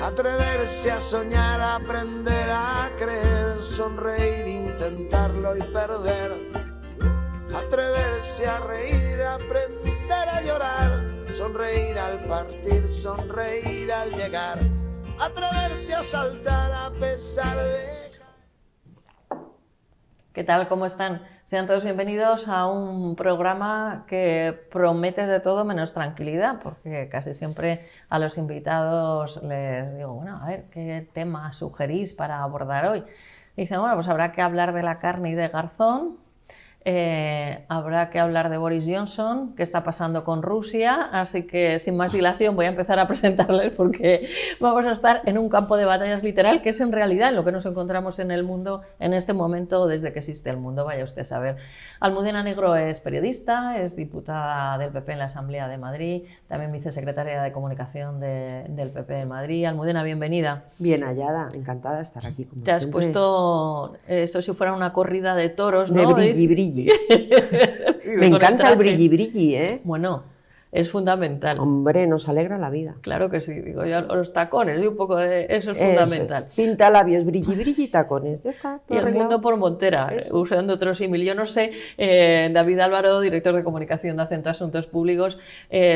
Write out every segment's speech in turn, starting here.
Atreverse a soñar, aprender a creer, sonreír, intentarlo y perder. Atreverse a reír, aprender a llorar, sonreír al partir, sonreír al llegar. Atreverse a saltar a pesar de... ¿Qué tal? ¿Cómo están? Sean todos bienvenidos a un programa que promete de todo menos tranquilidad, porque casi siempre a los invitados les digo, bueno, a ver, ¿qué tema sugerís para abordar hoy? Y dicen, bueno, pues habrá que hablar de la carne y de Garzón, habrá que hablar de Boris Johnson, qué está pasando con Rusia, así que sin más dilación voy a empezar a presentarles porque vamos a estar en un campo de batallas literal, que es en realidad en lo que nos encontramos en el mundo en este momento desde que existe el mundo, vaya usted a saber. Almudena Negro es periodista, es diputada del PP en la Asamblea de Madrid, también vicesecretaria de Comunicación del PP en Madrid. Almudena, bienvenida. Bien hallada, encantada de estar aquí como Te has siempre. Puesto esto si fuera una corrida de toros, De ¿no? brilli, brilli. Me encanta el brilli, brilli, ¿eh? Bueno, es fundamental. Hombre, nos alegra la vida. Claro que sí, digo yo, los tacones, y un poco de eso es Eso fundamental. es. Pinta labios, brilli, brilli, tacones. Ya está, Y todo el arreglado. mundo por Montera, usando otro símil. Yo no sé, David Álvaro, director de comunicación de Acento Asuntos Públicos,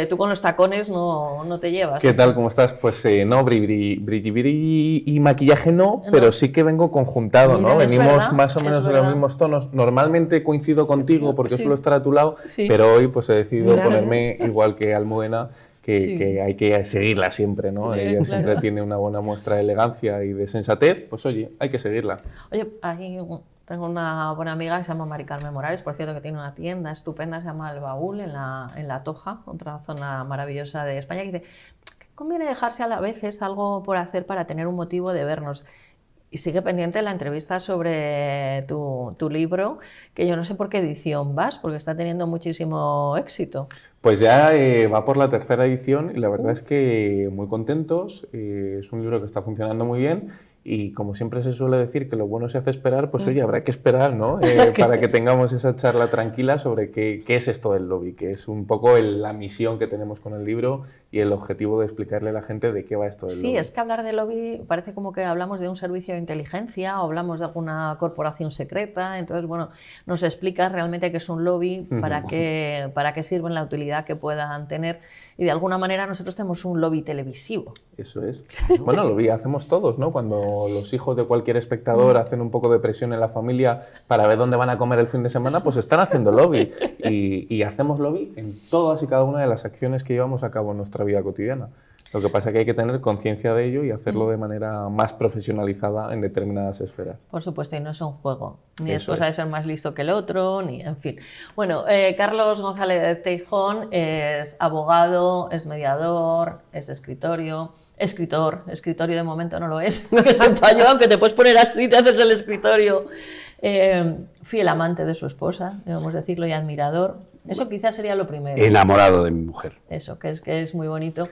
tú con los tacones no te llevas. ¿Qué tal? ¿Cómo estás? Pues no, brilli y maquillaje no, pero sí que vengo conjuntado, Mira, ¿no? es Venimos verdad, más o es menos en verdad. los mismos tonos. Normalmente coincido contigo porque Sí. suelo estar a tu lado, Sí. pero hoy pues he decidido Mira, ponerme igual que Almudena, Sí. que hay que seguirla siempre, ¿no? Ella Claro. siempre tiene una buena muestra de elegancia y de sensatez, pues oye, hay que seguirla. Oye, ahí tengo una buena amiga que se llama Mari Carmen Morales, por cierto, que tiene una tienda estupenda, se llama El Baúl, en la Toja, otra zona maravillosa de España, que dice que conviene dejarse a veces algo por hacer para tener un motivo de vernos. Y sigue pendiente la entrevista sobre tu libro, que yo no sé por qué edición vas, porque está teniendo muchísimo éxito. Pues ya va por la tercera edición y la verdad es que muy contentos, es un libro que está funcionando muy bien y como siempre se suele decir que lo bueno se hace esperar, pues oye, habrá que esperar, ¿no? Para que tengamos esa charla tranquila sobre qué es esto del lobby, que es un poco la misión que tenemos con el libro y el objetivo de explicarle a la gente de qué va esto del lobby. Sí, es que hablar de lobby parece como que hablamos de un servicio de inteligencia o hablamos de alguna corporación secreta, entonces, bueno, nos explicas realmente qué es un lobby, para qué sirven, la utilidad que puedan tener y de alguna manera nosotros tenemos un lobby televisivo. Eso es. Bueno, lobby hacemos todos, ¿no? Cuando los hijos de cualquier espectador hacen un poco de presión en la familia para ver dónde van a comer el fin de semana, pues están haciendo lobby. Y hacemos lobby en todas y cada una de las acciones que llevamos a cabo en nuestra vida cotidiana. Lo que pasa es que hay que tener conciencia de ello y hacerlo de manera más profesionalizada en determinadas esferas. Por supuesto, y no es un juego, ni es Eso cosa es. de ser más listo que el otro, ni en fin. Bueno, Carlos González de Teijón es abogado, es mediador, es escritor de momento no lo es, que sepa yo, aunque te puedes poner así, te haces el escritorio. Fiel amante de su esposa, debemos decirlo, y admirador. Eso quizás sería lo primero. Enamorado de mi mujer. Eso, que es muy bonito.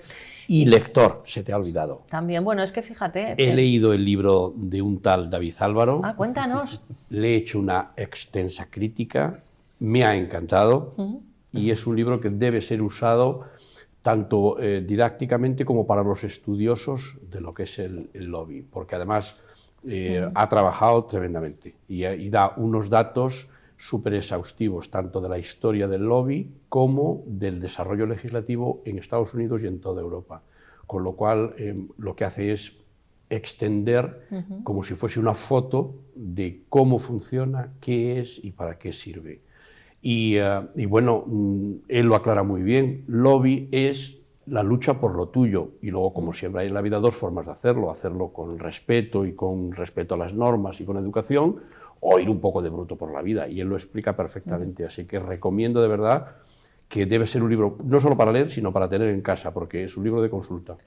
Y lector, se te ha olvidado. También, bueno, es que fíjate... He leído el libro de un tal David Álvaro. Ah, cuéntanos. Le he hecho una extensa crítica, me ha encantado y es un libro que debe ser usado tanto didácticamente como para los estudiosos de lo que es el lobby, porque además ha trabajado tremendamente y da unos datos súper exhaustivos, tanto de la historia del lobby como del desarrollo legislativo en Estados Unidos y en toda Europa. Con lo cual, lo que hace es extender como si fuese una foto de cómo funciona, qué es y para qué sirve. Y bueno, él lo aclara muy bien. Lobby es la lucha por lo tuyo. Y luego, como siempre hay en la vida, dos formas de hacerlo. Hacerlo con respeto y con respeto a las normas y con educación, o ir un poco de bruto por la vida, y él lo explica perfectamente, así que recomiendo de verdad que debe ser un libro no solo para leer, sino para tener en casa, porque es un libro de consulta.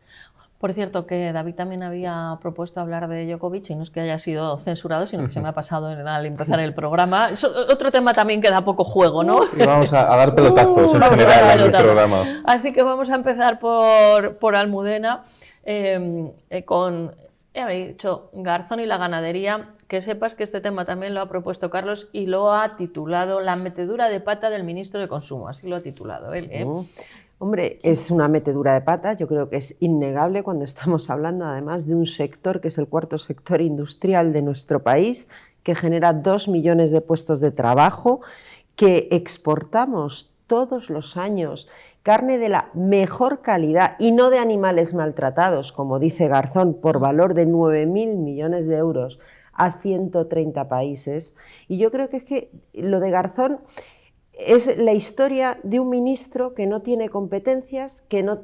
Por cierto, que David también había propuesto hablar de Djokovic, y no es que haya sido censurado, sino que se me ha pasado al empezar el programa. Es otro tema también que da poco juego, ¿no? Y vamos a dar pelotazos en general en el programa. Así que vamos a empezar por Almudena, con, ya me he dicho, Garzón y la ganadería. Que sepas que este tema también lo ha propuesto Carlos y lo ha titulado La metedura de pata del ministro de Consumo, así lo ha titulado él, ¿eh? Hombre, es una metedura de pata, yo creo que es innegable cuando estamos hablando además de un sector que es el cuarto sector industrial de nuestro país, que genera 2 millones de puestos de trabajo, que exportamos todos los años carne de la mejor calidad y no de animales maltratados, como dice Garzón, por valor de 9.000 millones de euros a 130 países. Y yo creo que es que lo de Garzón es la historia de un ministro que no tiene competencias, que no,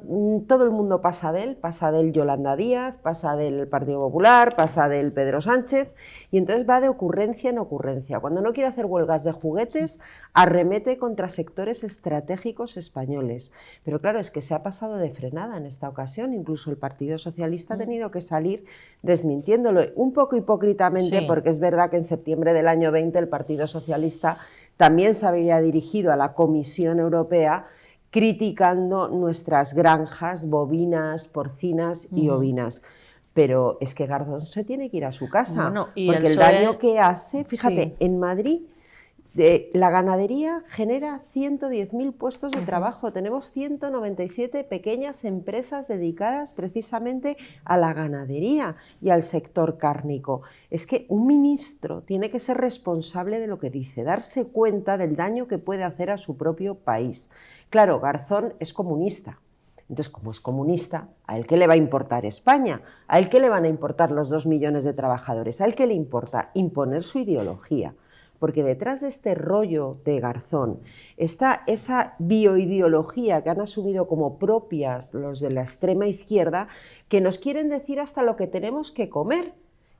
todo el mundo pasa de él Yolanda Díaz, pasa del Partido Popular, pasa del Pedro Sánchez, y entonces va de ocurrencia en ocurrencia. Cuando no quiere hacer huelgas de juguetes, arremete contra sectores estratégicos españoles. Pero claro, es que se ha pasado de frenada en esta ocasión, incluso el Partido Socialista ha tenido que salir desmintiéndolo, un poco hipócritamente, sí, porque es verdad que en septiembre del año 20 el Partido Socialista también se había dirigido a la Comisión Europea criticando nuestras granjas bovinas, porcinas y ovinas. Pero es que Garzón se tiene que ir a su casa, bueno, porque el daño que hace, fíjate, sí, en Madrid la ganadería genera 110.000 puestos de trabajo. Tenemos 197 pequeñas empresas dedicadas precisamente a la ganadería y al sector cárnico. Es que un ministro tiene que ser responsable de lo que dice, darse cuenta del daño que puede hacer a su propio país. Claro, Garzón es comunista. Entonces, como es comunista, ¿a él qué le va a importar España? ¿A él qué le van a importar los 2 millones de trabajadores? ¿A él qué le importa? Imponer su ideología. Porque detrás de este rollo de Garzón está esa bioideología que han asumido como propias los de la extrema izquierda, que nos quieren decir hasta lo que tenemos que comer,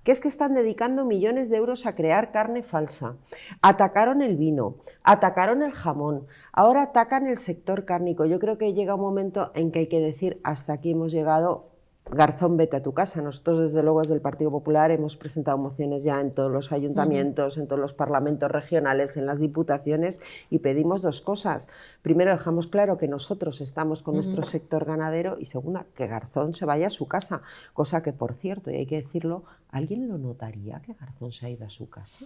que es que están dedicando millones de euros a crear carne falsa. Atacaron el vino, atacaron el jamón, ahora atacan el sector cárnico. Yo creo que llega un momento en que hay que decir, hasta aquí hemos llegado, Garzón, vete a tu casa. Nosotros, desde luego, desde el Partido Popular hemos presentado mociones ya en todos los ayuntamientos, en todos los parlamentos regionales, en las diputaciones, y pedimos 2 cosas. Primero, dejamos claro que nosotros estamos con nuestro sector ganadero, y segunda, que Garzón se vaya a su casa, cosa que, por cierto, y hay que decirlo, ¿alguien lo notaría que Garzón se ha ido a su casa?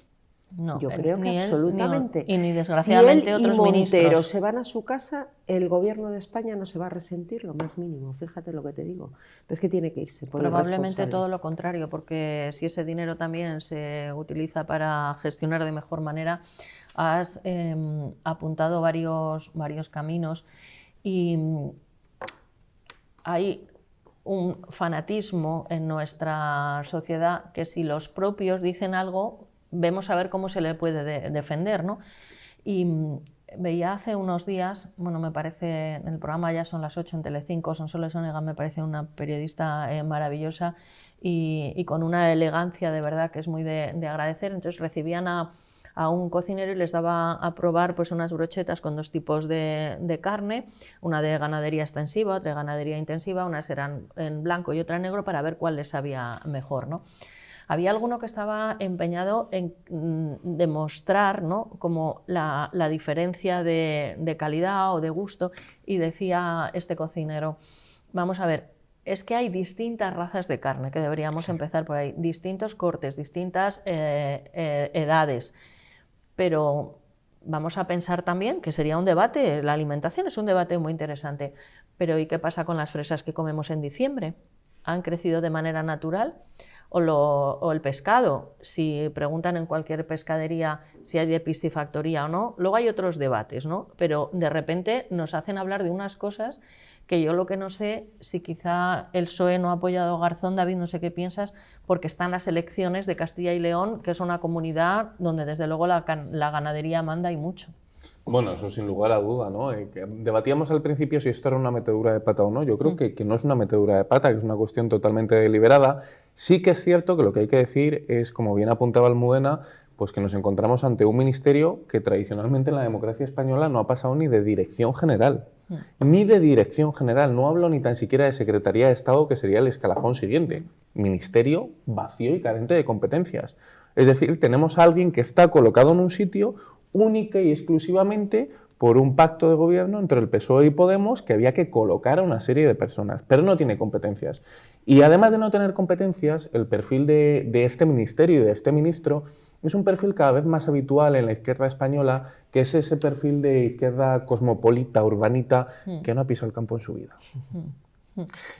No, yo creo que él, absolutamente. Y ni desgraciadamente si él otros y Montero ministros se van a su casa, el gobierno de España no se va a resentir lo más mínimo. Fíjate lo que te digo. Pero es que tiene que irse. Probablemente todo lo contrario, porque si ese dinero también se utiliza para gestionar de mejor manera, has apuntado varios caminos y hay un fanatismo en nuestra sociedad que si los propios dicen algo, vemos a ver cómo se le puede defender, ¿no? Y veía hace unos días, bueno, me parece, en el programa ya son las 8 en Telecinco, Sonsoles Onega me parece una periodista maravillosa y con una elegancia de verdad que es muy de agradecer. Entonces recibían a un cocinero y les daba a probar pues unas brochetas con 2 tipos de carne, una de ganadería extensiva, otra de ganadería intensiva, unas eran en blanco y otra en negro para ver cuál les sabía mejor, ¿no? Había alguno que estaba empeñado en demostrar, ¿no?, como la diferencia de calidad o de gusto, y decía este cocinero, vamos a ver, es que hay distintas razas de carne, que deberíamos empezar por ahí, distintos cortes, distintas edades, pero vamos a pensar también que sería un debate, la alimentación es un debate muy interesante, pero ¿y qué pasa con las fresas que comemos en diciembre? ¿Han crecido de manera natural? O el pescado, si preguntan en cualquier pescadería si hay de piscifactoría o no, luego hay otros debates, ¿no? Pero de repente nos hacen hablar de unas cosas que yo lo que no sé, si quizá el PSOE no ha apoyado a Garzón, David, no sé qué piensas, porque están las elecciones de Castilla y León, que es una comunidad donde desde luego la ganadería manda y mucho. Bueno, eso sin lugar a duda, ¿no? Que debatíamos al principio si esto era una metedura de pata o no. Yo creo que no es una metedura de pata, que es una cuestión totalmente deliberada. Sí que es cierto que lo que hay que decir es, como bien apuntaba Almudena, pues que nos encontramos ante un ministerio que tradicionalmente en la democracia española no ha pasado ni de dirección general. Ni de dirección general. No hablo ni tan siquiera de Secretaría de Estado, que sería el escalafón siguiente. Ministerio vacío y carente de competencias. Es decir, tenemos a alguien que está colocado en un sitio única y exclusivamente por un pacto de gobierno entre el PSOE y Podemos, que había que colocar a una serie de personas, pero no tiene competencias. Y además de no tener competencias, el perfil de este ministerio y de este ministro es un perfil cada vez más habitual en la izquierda española, que es ese perfil de izquierda cosmopolita, urbanita, que no ha pisado el campo en su vida.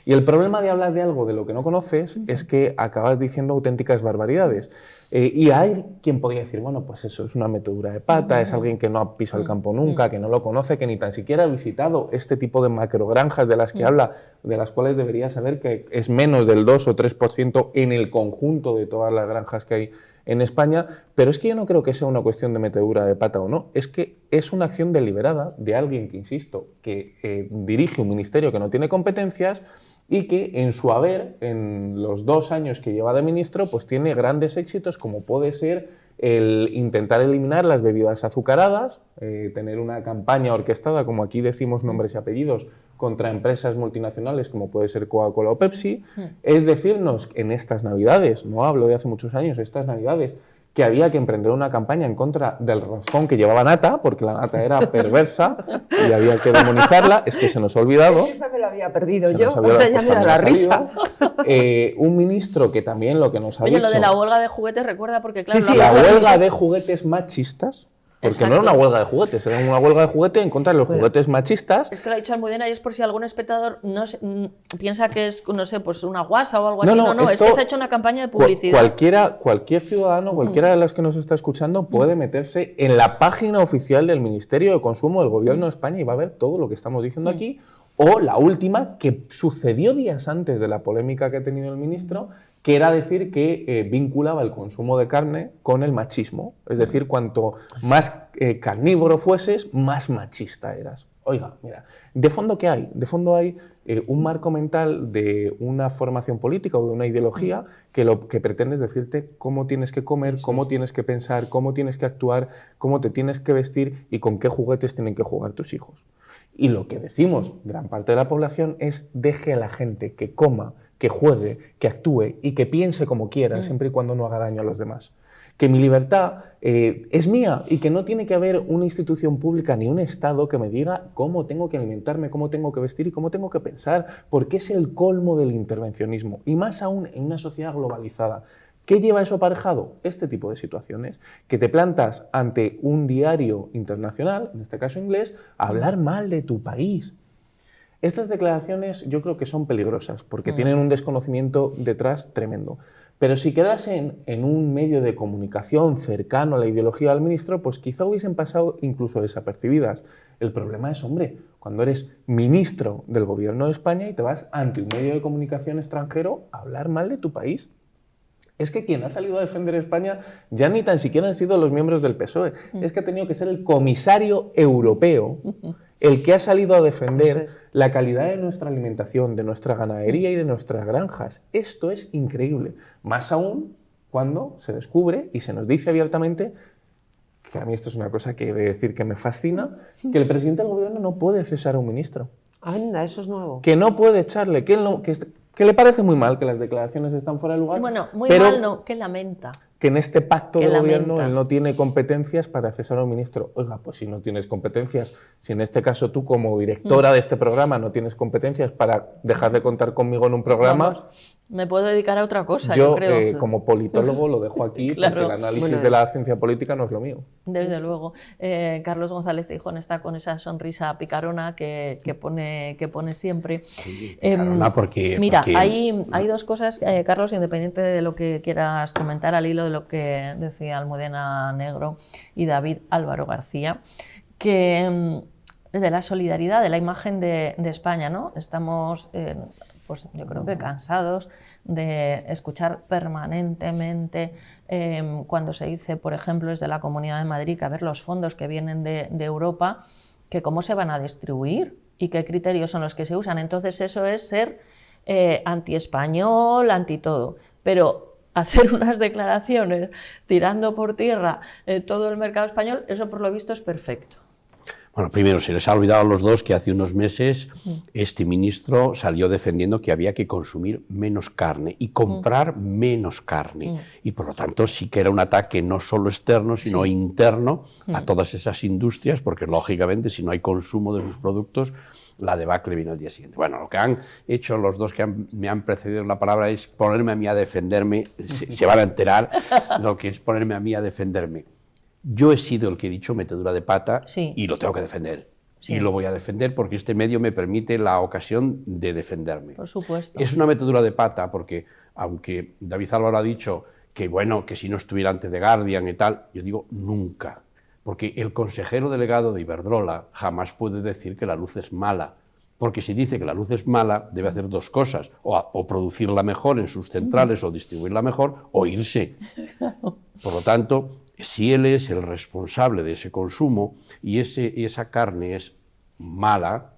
Y el problema de hablar de algo de lo que no conoces es que acabas diciendo auténticas barbaridades. Y hay quien podría decir, bueno, pues eso es una metedura de pata, es alguien que no ha pisado el campo nunca, que no lo conoce, que ni tan siquiera ha visitado este tipo de macrogranjas de las que habla, de las cuales debería saber que es menos del 2 o 3% en el conjunto de todas las granjas que hay en España, pero es que yo no creo que sea una cuestión de metedura de pata o no, es que es una acción deliberada de alguien que, insisto, que dirige un ministerio que no tiene competencias y que en su haber, en los 2 años que lleva de ministro, pues tiene grandes éxitos como puede ser el intentar eliminar las bebidas azucaradas, tener una campaña orquestada, como aquí decimos nombres y apellidos, contra empresas multinacionales como puede ser Coca-Cola o Pepsi, es decirnos en estas Navidades, no hablo de hace muchos años, estas Navidades, que había que emprender una campaña en contra del roscón que llevaba nata, porque la nata era perversa y había que demonizarla. Es que se nos ha olvidado. Es que esa me la había perdido yo, ya me da la risa. Un ministro que también lo que nos ha dicho... Oye, lo de la huelga de juguetes, recuerda, porque claro... Sí, la huelga de juguetes machistas... Porque Exacto. no era una huelga de juguetes, era una huelga de juguete en contra de los juguetes machistas. Es que lo ha dicho Almudena y es por si algún espectador no piensa que es, no sé, pues una guasa o algo así. No, es que se ha hecho una campaña de publicidad. Cualquier ciudadano, cualquiera de los que nos está escuchando puede meterse en la página oficial del Ministerio de Consumo del Gobierno de España y va a ver todo lo que estamos diciendo aquí. O la última, que sucedió días antes de la polémica que ha tenido el ministro, que era decir que vinculaba el consumo de carne con el machismo. Es decir, cuanto más carnívoro fueses, más machista eras. Oiga, mira, ¿de fondo qué hay? De fondo hay un marco mental de una formación política o de una ideología que lo que pretende es decirte cómo tienes que comer, cómo tienes que pensar, cómo tienes que actuar, cómo te tienes que vestir y con qué juguetes tienen que jugar tus hijos. Y lo que decimos, gran parte de la población, es deje a la gente que coma, que juegue, que actúe y que piense como quiera, siempre y cuando no haga daño a los demás. Que mi libertad es mía y que no tiene que haber una institución pública ni un Estado que me diga cómo tengo que alimentarme, cómo tengo que vestir y cómo tengo que pensar, porque es el colmo del intervencionismo, y más aún en una sociedad globalizada. ¿Qué lleva eso aparejado? Este tipo de situaciones, que te plantas ante un diario internacional, en este caso inglés, a hablar mal de tu país. Estas declaraciones yo creo que son peligrosas porque tienen un desconocimiento detrás tremendo. Pero si quedasen en un medio de comunicación cercano a la ideología del ministro, pues quizá hubiesen pasado incluso desapercibidas. El problema es, hombre, cuando eres ministro del Gobierno de España y te vas ante un medio de comunicación extranjero a hablar mal de tu país. Es que quien ha salido a defender España ya ni tan siquiera han sido los miembros del PSOE. Es que ha tenido que ser el comisario europeo el que ha salido a defender la calidad de nuestra alimentación, de nuestra ganadería y de nuestras granjas. Esto es increíble. Más aún cuando se descubre y se nos dice abiertamente, que a mí esto es una cosa que he de decir que me fascina, que el presidente del gobierno no puede cesar a un ministro. Anda, eso es nuevo. Que no puede echarle, que le parece muy mal que las declaraciones están fuera de lugar. Bueno, muy pero mal no, que lamenta. Que en este pacto Que de gobierno lamenta. él no tiene competencias para cesar a un ministro. Oiga, pues si no tienes competencias, si en este caso tú como directora de este programa no tienes competencias para dejar de contar conmigo en un programa, Vamos, me puedo dedicar a otra cosa, yo creo. Como politólogo lo dejo aquí Claro. porque el análisis de la ciencia política no es lo mío. Desde luego. Carlos González Teijón está con esa sonrisa picarona que pone siempre. Sí, picarona Mira, porque- hay dos cosas, Carlos, independiente de lo que quieras comentar al hilo de lo que decía Almudena Negro y David Álvaro García, que de la solidaridad, de la imagen de España, ¿no? Estamos, pues yo creo que cansados de escuchar permanentemente cuando se dice, por ejemplo, desde la Comunidad de Madrid, que a ver los fondos que vienen de Europa, que cómo se van a distribuir y qué criterios son los que se usan. Entonces eso es ser anti-español, anti-todo. Pero hacer unas declaraciones tirando por tierra todo el mercado español, eso por lo visto es perfecto. Bueno, primero, se les ha olvidado a los dos que hace unos meses este ministro salió defendiendo que había que consumir menos carne y comprar menos carne. Y por lo tanto sí que era un ataque no solo externo, sino interno a todas esas industrias, porque lógicamente si no hay consumo de sus productos, la debacle vino al día siguiente. Bueno, lo que han hecho los dos que me han precedido en la palabra es ponerme a mí a defenderme, se van a enterar lo que es ponerme a mí a defenderme. Yo he sido el que he dicho metedura de pata y lo tengo que defender. Y lo voy a defender porque este medio me permite la ocasión de defenderme. Por supuesto. Es una metedura de pata porque, aunque David Álvaro ha dicho que, bueno, que si no estuviera ante The Guardian y tal, yo digo nunca. Porque el consejero delegado de Iberdrola jamás puede decir que la luz es mala. Porque si dice que la luz es mala, debe hacer dos cosas, o producirla mejor en sus centrales, o distribuirla mejor, o irse. Por lo tanto, si él es el responsable de ese consumo y esa carne es mala,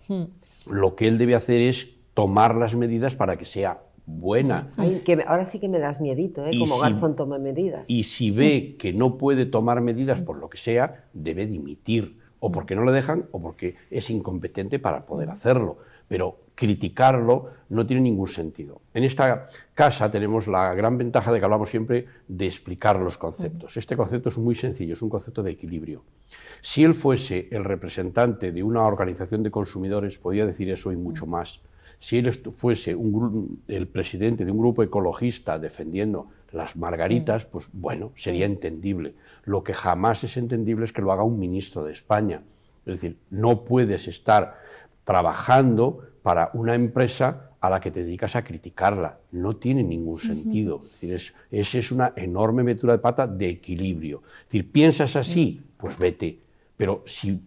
lo que él debe hacer es tomar las medidas para que sea buena. Ay, ahora sí que me das miedito, como Garzón toma medidas. Y si ve que no puede tomar medidas por lo que sea, debe dimitir, o porque no le dejan o porque es incompetente para poder hacerlo. Pero criticarlo no tiene ningún sentido. En esta casa tenemos la gran ventaja de que hablamos siempre de explicar los conceptos. Este concepto es muy sencillo, es un concepto de equilibrio. Si él fuese el representante de una organización de consumidores, podría decir eso y mucho más. Si él fuese el presidente de un grupo ecologista defendiendo las margaritas, pues bueno, sería entendible. Lo que jamás es entendible es que lo haga un ministro de España. Es decir, no puedes estar trabajando para una empresa a la que te dedicas a criticarla. No tiene ningún sentido. Es decir, esa es una enorme metedura de pata de equilibrio. Es decir, ¿piensas así? Pues vete. Pero si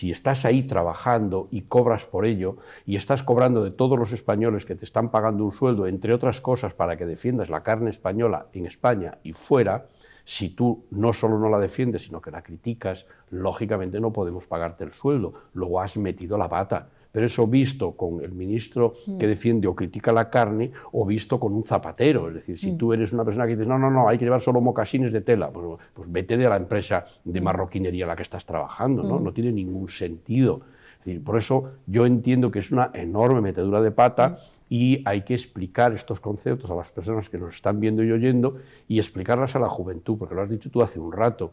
estás ahí trabajando y cobras por ello, y estás cobrando de todos los españoles que te están pagando un sueldo, entre otras cosas, para que defiendas la carne española en España y fuera, si tú no solo no la defiendes, sino que la criticas, lógicamente no podemos pagarte el sueldo, luego has metido la pata. Pero eso visto con el ministro que defiende o critica la carne, o visto con un zapatero. Es decir, si tú eres una persona que dice, no, hay que llevar solo mocasines de tela, pues vete de la empresa de marroquinería en la que estás trabajando, ¿no? No tiene ningún sentido. Es decir, por eso yo entiendo que es una enorme metedura de pata y hay que explicar estos conceptos a las personas que nos están viendo y oyendo y explicarlas a la juventud, porque lo has dicho tú hace un rato.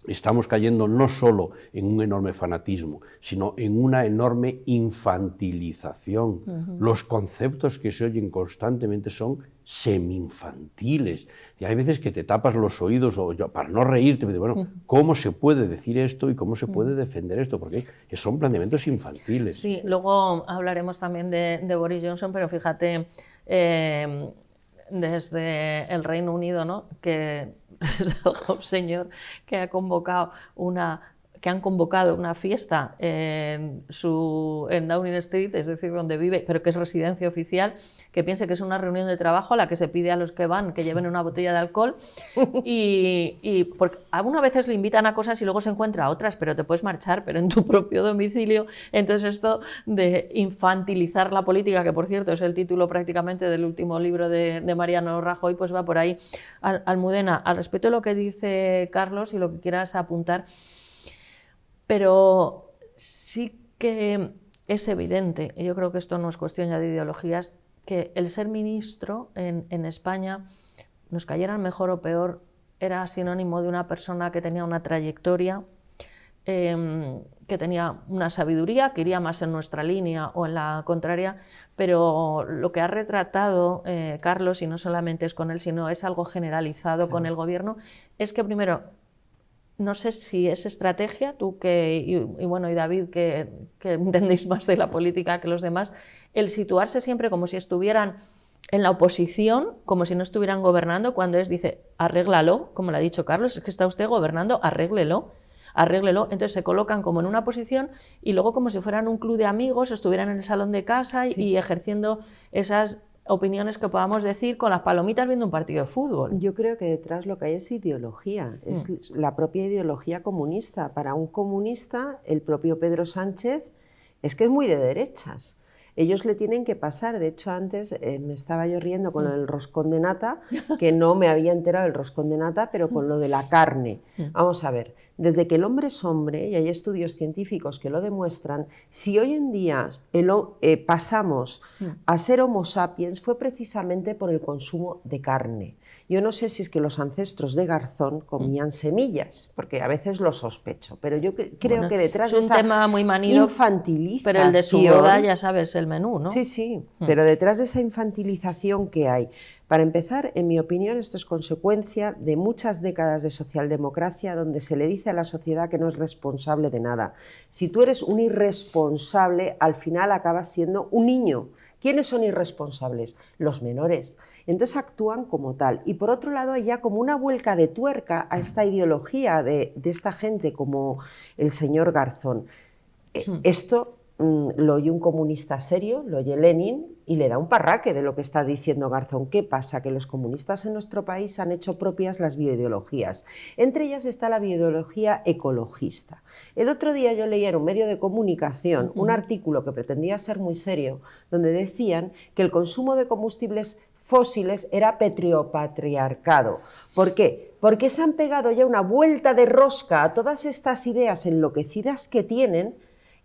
Estamos cayendo no solo en un enorme fanatismo, sino en una enorme infantilización. Los conceptos que se oyen constantemente son semi-infantiles. Y hay veces que te tapas los oídos para no reírte, pero bueno, ¿cómo se puede decir esto y cómo se puede defender esto? Porque son planteamientos infantiles. Sí, luego hablaremos también de Boris Johnson, pero fíjate, desde el Reino Unido, ¿no?, que salga un señor que han convocado una fiesta en Downing Street, es decir, donde vive, pero que es residencia oficial, que piense que es una reunión de trabajo a la que se pide a los que van que lleven una botella de alcohol y porque algunas veces le invitan a cosas y luego se encuentra a otras, pero te puedes marchar, pero en tu propio domicilio. Entonces esto de infantilizar la política, que por cierto es el título prácticamente del último libro de Mariano Rajoy, pues va por ahí. Almudena, al respecto de lo que dice Carlos y lo que quieras apuntar, pero sí que es evidente, y yo creo que esto no es cuestión ya de ideologías, que el ser ministro en España, nos cayeran mejor o peor, era sinónimo de una persona que tenía una trayectoria, que tenía una sabiduría, que iría más en nuestra línea o en la contraria, pero lo que ha retratado Carlos, y no solamente es con él, sino es algo generalizado con el gobierno, es que primero, no sé si es estrategia, tú y David, que entendéis más de la política que los demás, el situarse siempre como si estuvieran en la oposición, como si no estuvieran gobernando, cuando dice, arréglalo, como le ha dicho Carlos, es que está usted gobernando, arréglelo. Entonces se colocan como en una posición y luego como si fueran un club de amigos, estuvieran en el salón de casa y ejerciendo esas opiniones que podamos decir con las palomitas viendo un partido de fútbol. Yo creo que detrás lo que hay es ideología, es la propia ideología comunista. Para un comunista, el propio Pedro Sánchez es que es muy de derechas. Ellos le tienen que pasar, de hecho antes me estaba yo riendo con lo del roscón de nata, que no me había enterado del roscón de nata, pero con lo de la carne. Vamos a ver, desde que el hombre es hombre, y hay estudios científicos que lo demuestran, si hoy en día pasamos a ser Homo sapiens fue precisamente por el consumo de carne. Yo no sé si es que los ancestros de Garzón comían semillas, porque a veces lo sospecho, pero yo creo que detrás de esa tema muy manido, infantilización... Pero el de su boda ya sabes el menú, ¿no? Sí, sí, pero detrás de esa infantilización que hay. Para empezar, en mi opinión, esto es consecuencia de muchas décadas de socialdemocracia donde se le dice a la sociedad que no es responsable de nada. Si tú eres un irresponsable, al final acabas siendo un niño. ¿Quiénes son irresponsables? Los menores. Entonces actúan como tal. Y por otro lado hay ya como una vuelca de tuerca a esta ideología de esta gente como el señor Garzón. Esto lo oye un comunista serio, lo oye Lenin y le da un parraque de lo que está diciendo Garzón. ¿Qué pasa? Que los comunistas en nuestro país han hecho propias las bioideologías. Entre ellas está la bioideología ecologista. El otro día yo leía en un medio de comunicación un artículo que pretendía ser muy serio, donde decían que el consumo de combustibles fósiles era petriopatriarcado. ¿Por qué? Porque se han pegado ya una vuelta de rosca a todas estas ideas enloquecidas que tienen,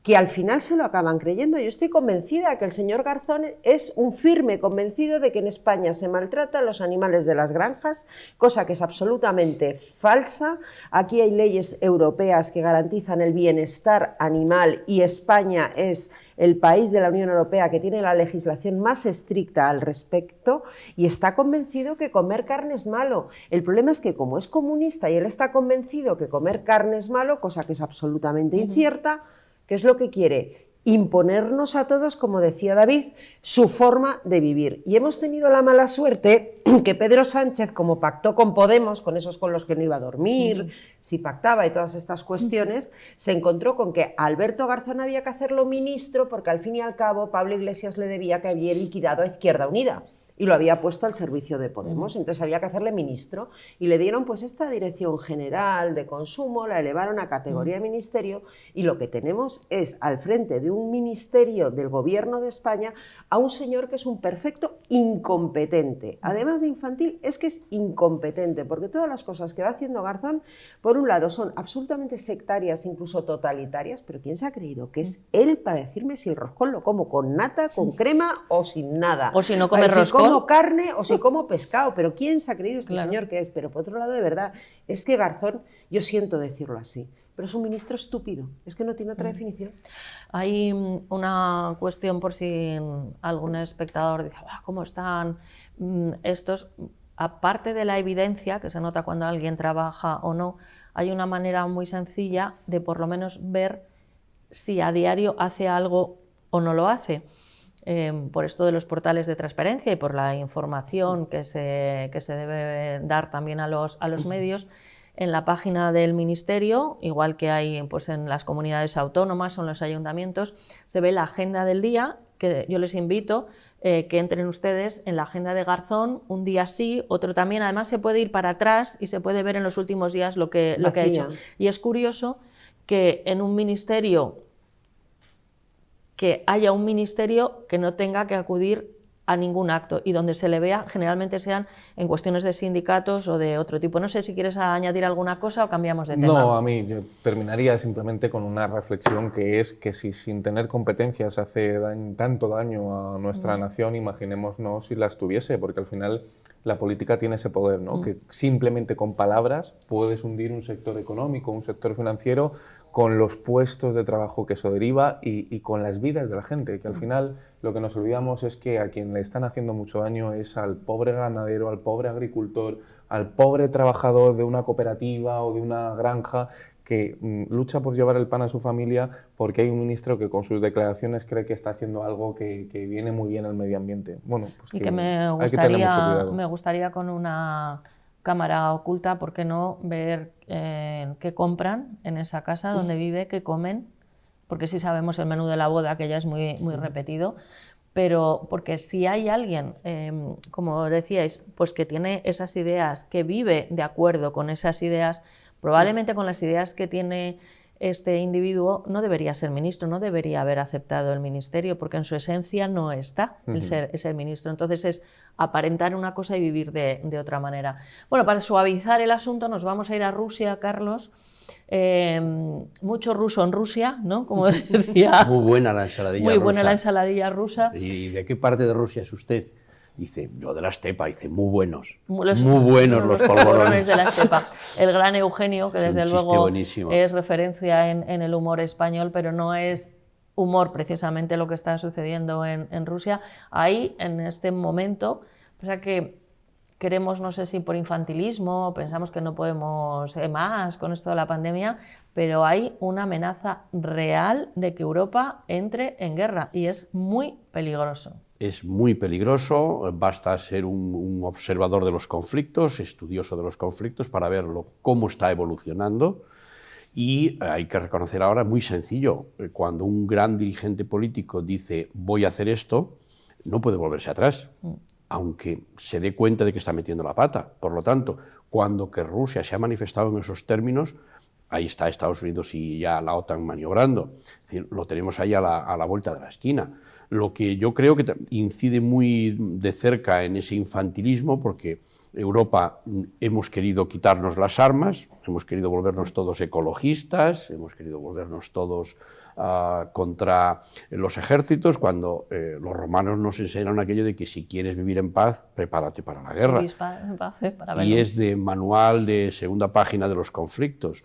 que al final se lo acaban creyendo. Yo estoy convencida que el señor Garzón es un firme convencido de que en España se maltrata a los animales de las granjas, cosa que es absolutamente falsa. Aquí hay leyes europeas que garantizan el bienestar animal y España es el país de la Unión Europea que tiene la legislación más estricta al respecto y está convencido que comer carne es malo. El problema es que como es comunista y él está convencido que comer carne es malo, cosa que es absolutamente incierta, ¿qué es lo que quiere? Imponernos a todos, como decía David, su forma de vivir. Y hemos tenido la mala suerte que Pedro Sánchez, como pactó con Podemos, con esos con los que no iba a dormir, si pactaba y todas estas cuestiones, se encontró con que a Alberto Garzón había que hacerlo ministro porque al fin y al cabo Pablo Iglesias le debía que había liquidado a Izquierda Unida y lo había puesto al servicio de Podemos, entonces había que hacerle ministro y le dieron pues esta dirección general de consumo, la elevaron a categoría de ministerio y lo que tenemos es al frente de un ministerio del gobierno de España a un señor que es un perfecto incompetente, además de infantil es que es incompetente porque todas las cosas que va haciendo Garzón por un lado son absolutamente sectarias, incluso totalitarias, pero ¿quién se ha creído que es él para decirme si el roscón lo como con nata, con crema o sin nada? O si no come roscón. Si como carne o si como pescado, pero ¿quién se ha creído este señor que es? Pero por otro lado, de verdad, es que Garzón, yo siento decirlo así, pero es un ministro estúpido, es que no tiene otra definición. Hay una cuestión por si algún espectador dice, ¿cómo están estos? Aparte de la evidencia, que se nota cuando alguien trabaja o no, hay una manera muy sencilla de por lo menos ver si a diario hace algo o no lo hace. Por esto de los portales de transparencia y por la información que se debe dar también a los medios, en la página del Ministerio, igual que hay pues, en las comunidades autónomas o en los ayuntamientos, se ve la agenda del día, que yo les invito que entren ustedes en la agenda de Garzón, un día sí, otro también, además se puede ir para atrás y se puede ver en los últimos días lo que ha hecho. Y es curioso que en un ministerio que haya un ministerio que no tenga que acudir a ningún acto y donde se le vea generalmente sean en cuestiones de sindicatos o de otro tipo. No sé si quieres añadir alguna cosa o cambiamos de tema. No, a mí yo terminaría simplemente con una reflexión que es que si sin tener competencias hace tanto daño a nuestra nación, imaginémonos si las tuviese, porque al final la política tiene ese poder, ¿no? Que simplemente con palabras puedes hundir un sector económico, un sector financiero, con los puestos de trabajo que eso deriva y con las vidas de la gente, que al final lo que nos olvidamos es que a quien le están haciendo mucho daño es al pobre ganadero, al pobre agricultor, al pobre trabajador de una cooperativa o de una granja que lucha por llevar el pan a su familia porque hay un ministro que con sus declaraciones cree que está haciendo algo que viene muy bien al medio ambiente. Bueno, pues y que me gustaría con una cámara oculta, ¿por qué no ver qué compran en esa casa donde vive, qué comen? Porque sí sabemos el menú de la boda, que ya es muy repetido, pero porque si hay alguien, como decíais, pues que tiene esas ideas, que vive de acuerdo con esas ideas, probablemente con las ideas que tiene este individuo no debería ser ministro, no debería haber aceptado el ministerio, porque en su esencia no está el ser ministro. Entonces es aparentar una cosa y vivir de otra manera. Bueno, para suavizar el asunto nos vamos a ir a Rusia, Carlos. Mucho ruso en Rusia, ¿no? Como decía. Muy buena la ensaladilla Muy buena rusa. la ensaladilla rusa. ¿Y de qué parte de Rusia es usted? Dice, yo de la estepa. Dice, muy buenos. Muy buenos los polvorones de la estepa. El gran Eugenio, que desde luego buenísimo. Es referencia en el humor español, pero no es humor precisamente lo que está sucediendo en Rusia. Ahí, en este momento, o sea que queremos, no sé si por infantilismo, pensamos que no podemos más con esto de la pandemia, pero hay una amenaza real de que Europa entre en guerra y es muy peligroso. Es muy peligroso, basta ser un observador de los conflictos, estudioso de los conflictos para verlo cómo está evolucionando. Y hay que reconocer ahora, muy sencillo, cuando un gran dirigente político dice voy a hacer esto, no puede volverse atrás, aunque se dé cuenta de que está metiendo la pata. Por lo tanto, cuando que Rusia se ha manifestado en esos términos, ahí está Estados Unidos y ya la OTAN maniobrando. Es decir, lo tenemos ahí a la vuelta de la esquina. Lo que yo creo que incide muy de cerca en ese infantilismo, porque Europa hemos querido quitarnos las armas, hemos querido volvernos todos ecologistas, hemos querido volvernos todos contra los ejércitos, cuando los romanos nos enseñaron aquello de que si quieres vivir en paz, prepárate para la guerra. Y es de manual de segunda página de los conflictos.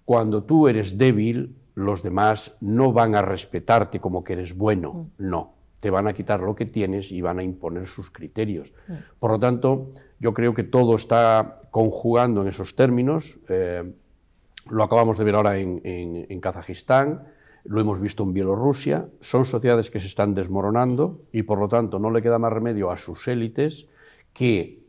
Cuando tú eres débil, los demás no van a respetarte como que eres bueno, no. Te van a quitar lo que tienes y van a imponer sus criterios. Por lo tanto, yo creo que todo está conjugando en esos términos. Lo acabamos de ver ahora en Kazajistán, lo hemos visto en Bielorrusia. Son sociedades que se están desmoronando y, por lo tanto, no le queda más remedio a sus élites que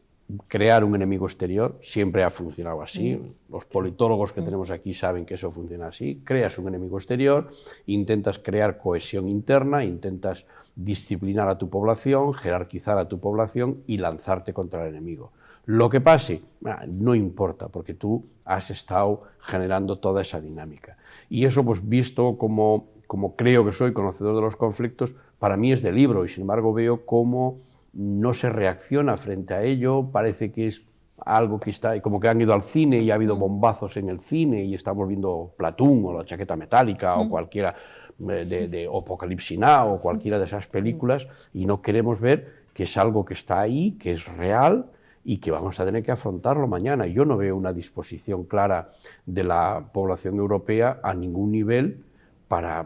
crear un enemigo exterior. Siempre ha funcionado así. Los politólogos que tenemos aquí saben que eso funciona así. Creas un enemigo exterior, intentas crear cohesión interna, intentas disciplinar a tu población, jerarquizar a tu población y lanzarte contra el enemigo. Lo que pase, no importa, porque tú has estado generando toda esa dinámica. Y eso, pues visto como creo que soy conocedor de los conflictos, para mí es de libro, y sin embargo veo cómo no se reacciona frente a ello. Parece que es algo que está, como que han ido al cine y ha habido bombazos en el cine y estamos viendo Platoon o La chaqueta metálica o cualquiera de Apocalipsis Now o cualquiera de esas películas, y no queremos ver que es algo que está ahí, que es real y que vamos a tener que afrontarlo mañana. Yo no veo una disposición clara de la población europea a ningún nivel para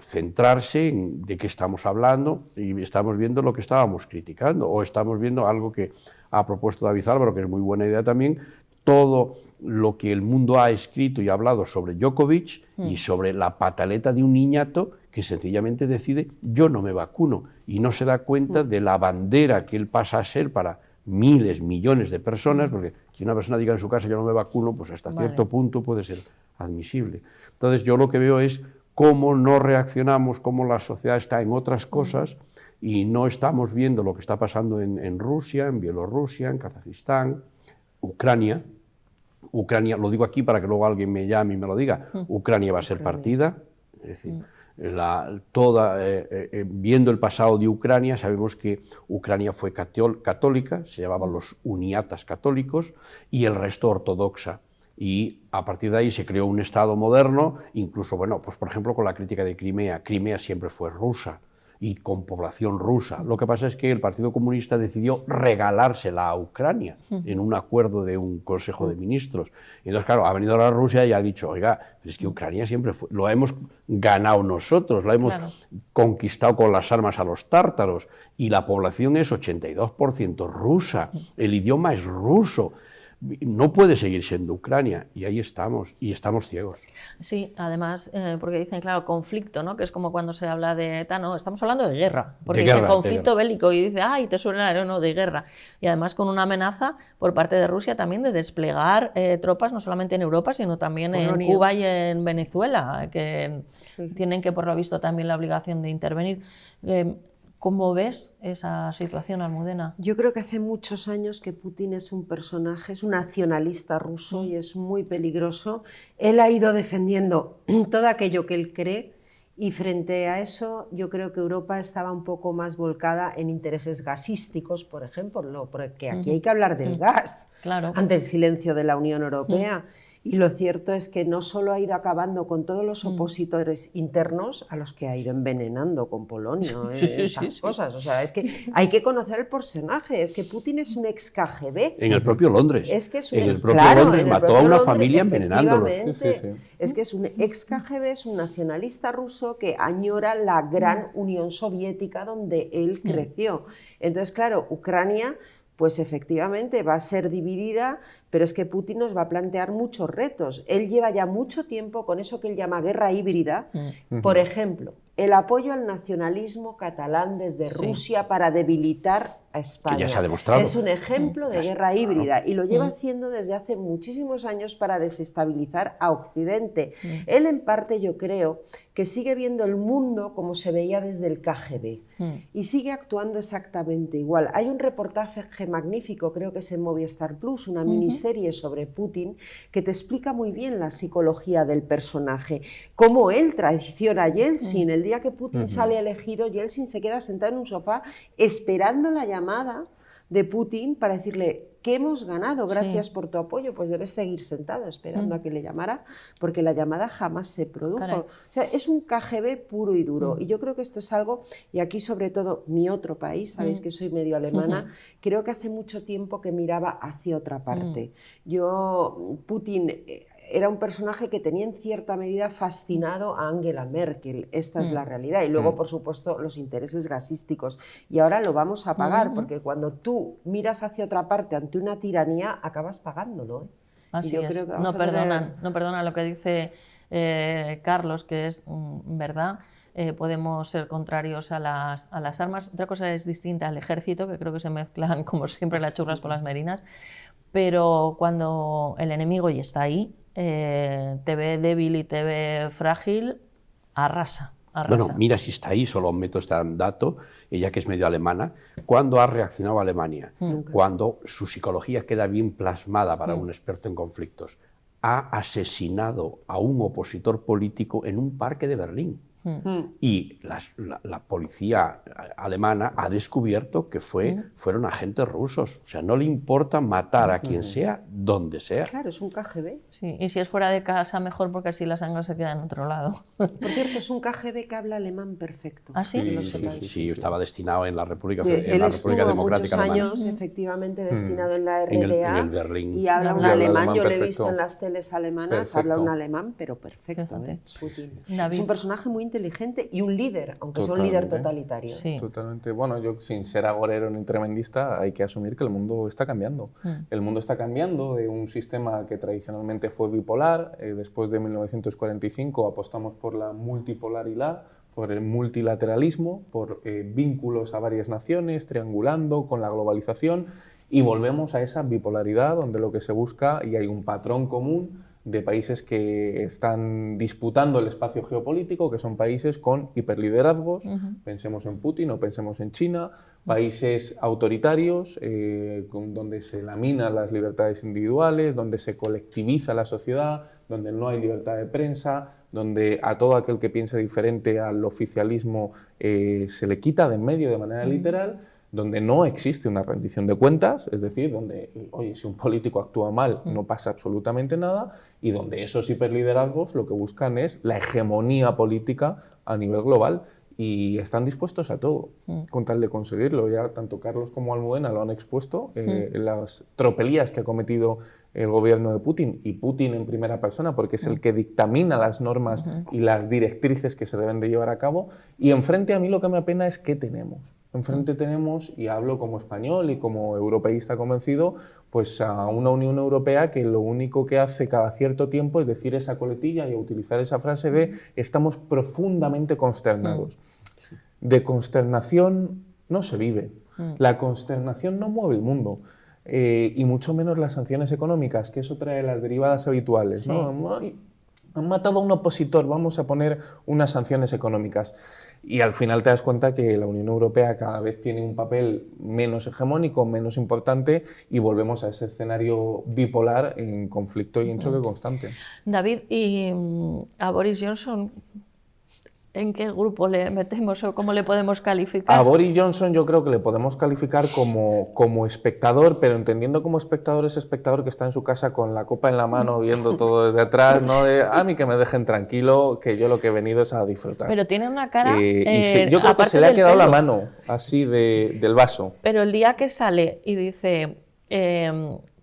centrarse en de qué estamos hablando, y estamos viendo lo que estábamos criticando, o estamos viendo algo que ha propuesto David Álvaro, que es muy buena idea también, todo lo que el mundo ha escrito y hablado sobre Djokovic y sobre la pataleta de un niñato que sencillamente decide yo no me vacuno, y no se da cuenta de la bandera que él pasa a ser para miles, millones de personas, porque que una persona diga en su casa yo no me vacuno, pues hasta cierto punto puede ser admisible. Entonces yo lo que veo es cómo no reaccionamos, cómo la sociedad está en otras cosas y no estamos viendo lo que está pasando en Rusia, en Bielorrusia, en Kazajistán, Ucrania. Ucrania, lo digo aquí para que luego alguien me llame y me lo diga, Ucrania va a ser partida, es decir, viendo el pasado de Ucrania, sabemos que Ucrania fue católica, se llamaban los uniatas católicos, y el resto ortodoxa. Y a partir de ahí se creó un Estado moderno, incluso, bueno, pues por ejemplo con la crítica de Crimea. Crimea siempre fue rusa y con población rusa. Lo que pasa es que el Partido Comunista decidió regalársela a Ucrania en un acuerdo de un Consejo de Ministros. Y entonces, claro, ha venido la Rusia y ha dicho, oiga, es que Ucrania siempre fue, lo hemos ganado nosotros, lo hemos conquistado con las armas a los tártaros, y la población es 82% rusa, el idioma es ruso. No puede seguir siendo Ucrania, y ahí estamos, y estamos ciegos. Sí, además, porque dicen, claro, conflicto, ¿no? Que es como cuando se habla de ETA, no, estamos hablando de guerra, porque dicen conflicto bélico, y dice, ay, te suena, no, de guerra. Y además con una amenaza por parte de Rusia también de desplegar tropas, no solamente en Europa, sino también en Cuba y en Venezuela, que tienen que, por lo visto, también la obligación de intervenir. ¿Cómo ves esa situación, Almudena? Yo creo que hace muchos años que Putin es un personaje, es un nacionalista ruso y es muy peligroso. Él ha ido defendiendo todo aquello que él cree y frente a eso yo creo que Europa estaba un poco más volcada en intereses gasísticos, por ejemplo, porque aquí hay que hablar del gas Claro. ante el silencio de la Unión Europea. Y lo cierto es que no solo ha ido acabando con todos los opositores internos, a los que ha ido envenenando con polonio, esas cosas. O sea, es que hay que conocer el personaje. Es que Putin es un ex KGB. En el propio Londres. Es que es en un, el propio claro, Londres en el mató propio a una Londres, familia envenenándolos. efectivamente. Es que es un ex KGB, es un nacionalista ruso que añora la gran Unión Soviética donde él creció. Entonces, claro, Ucrania, pues efectivamente va a ser dividida, pero es que Putin nos va a plantear muchos retos. Él lleva ya mucho tiempo con eso que él llama guerra híbrida. Por ejemplo, el apoyo al nacionalismo catalán desde Rusia para debilitar a España. Que ya se ha demostrado. Es un ejemplo de guerra híbrida y lo lleva haciendo desde hace muchísimos años para desestabilizar a Occidente. Él, en parte, yo creo que sigue viendo el mundo como se veía desde el KGB y sigue actuando exactamente igual. Hay un reportaje magnífico, creo que es en Movistar Plus, una miniserie sobre Putin, que te explica muy bien la psicología del personaje, cómo él traiciona a Yeltsin. El día que Putin sale elegido, Yeltsin se queda sentado en un sofá esperando la llamada de Putin para decirle que hemos ganado, gracias por tu apoyo, pues debes seguir sentado esperando a que le llamara, porque la llamada jamás se produjo. Caray. O sea, es un KGB puro y duro, y yo creo que esto es algo, y aquí sobre todo mi otro país, sabéis que soy medio alemana, creo que hace mucho tiempo que miraba hacia otra parte. Putin era un personaje que tenía en cierta medida fascinado a Angela Merkel, esta es la realidad, y luego por supuesto los intereses gasísticos, y ahora lo vamos a pagar, porque cuando tú miras hacia otra parte ante una tiranía, acabas pagándolo, ¿eh? Así es, no perdonan lo que dice Carlos, que es verdad. Podemos ser contrarios a las armas. Otra cosa es distinta al ejército, que creo que se mezclan como siempre las churras con las merinas, pero cuando el enemigo ya está ahí, te ve débil y te ve frágil, arrasa. Bueno, mira si está ahí, solo meto este dato, ella que es medio alemana, ¿cuándo ha reaccionado Alemania? Cuando su psicología queda bien plasmada para un experto en conflictos. Ha asesinado a un opositor político en un parque de Berlín. Y la policía alemana ha descubierto que fueron agentes rusos. O sea, no le importa matar a quien sea, donde sea. Claro, es un KGB. Sí, y si es fuera de casa, mejor, porque así la sangre se queda en otro lado. Por cierto, es un KGB que habla alemán perfecto. ¿Ah, sí? Sí, estaba destinado en la República, él estuvo Democrática muchos Alemana. años, efectivamente, destinado en la RDA, en el Berlín. y habla un Habla alemán. Yo lo he perfecto. visto en las teles alemanas, Perfecto. habla un alemán, pero perfecto. Fíjate. Putin. David. Es un personaje muy inteligente y un líder, aunque sea un líder Totalmente. totalitario. Sí. Totalmente. Bueno, yo sin ser agorero ni tremendista, hay que asumir que el mundo está cambiando. El mundo está cambiando de un sistema que tradicionalmente fue bipolar. Después de 1945 apostamos por la multipolaridad, por el multilateralismo, por vínculos a varias naciones, triangulando con la globalización, y volvemos a esa bipolaridad donde lo que se busca, y hay un patrón común de países que están disputando el espacio geopolítico, que son países con hiperliderazgos, pensemos en Putin o pensemos en China, países autoritarios, donde se laminan las libertades individuales, donde se colectiviza la sociedad, donde no hay libertad de prensa, donde a todo aquel que piense diferente al oficialismo se le quita de en medio de manera literal, donde no existe una rendición de cuentas, es decir, donde, oye, si un político actúa mal no pasa absolutamente nada, y donde esos hiperliderazgos lo que buscan es la hegemonía política a nivel global, y están dispuestos a todo con tal de conseguirlo. Ya tanto Carlos como Almudena lo han expuesto, las tropelías que ha cometido el gobierno de Putin, y Putin en primera persona, porque es el que dictamina las normas y las directrices que se deben de llevar a cabo, y enfrente a mí lo que me apena es qué tenemos. Enfrente tenemos, y hablo como español y como europeísta convencido, pues a una Unión Europea que lo único que hace cada cierto tiempo es decir esa coletilla y utilizar esa frase de estamos profundamente consternados. De consternación no se vive. La consternación no mueve el mundo. Y mucho menos las sanciones económicas, que eso trae las derivadas habituales, ¿no? Han matado a un opositor, vamos a poner unas sanciones económicas. y al final te das cuenta que la Unión Europea cada vez tiene un papel menos hegemónico, menos importante, y volvemos a ese escenario bipolar en conflicto y en choque constante. David, ¿y a Boris Johnson en qué grupo le metemos o cómo le podemos calificar? A Boris Johnson yo creo que le podemos calificar como espectador, pero entendiendo como espectador ese espectador que está en su casa con la copa en la mano viendo todo desde atrás, no de a mí que me dejen tranquilo, que yo lo que he venido es a disfrutar. Pero tiene una cara... yo creo que se le ha quedado la mano así del vaso. Pero el día que sale y dice...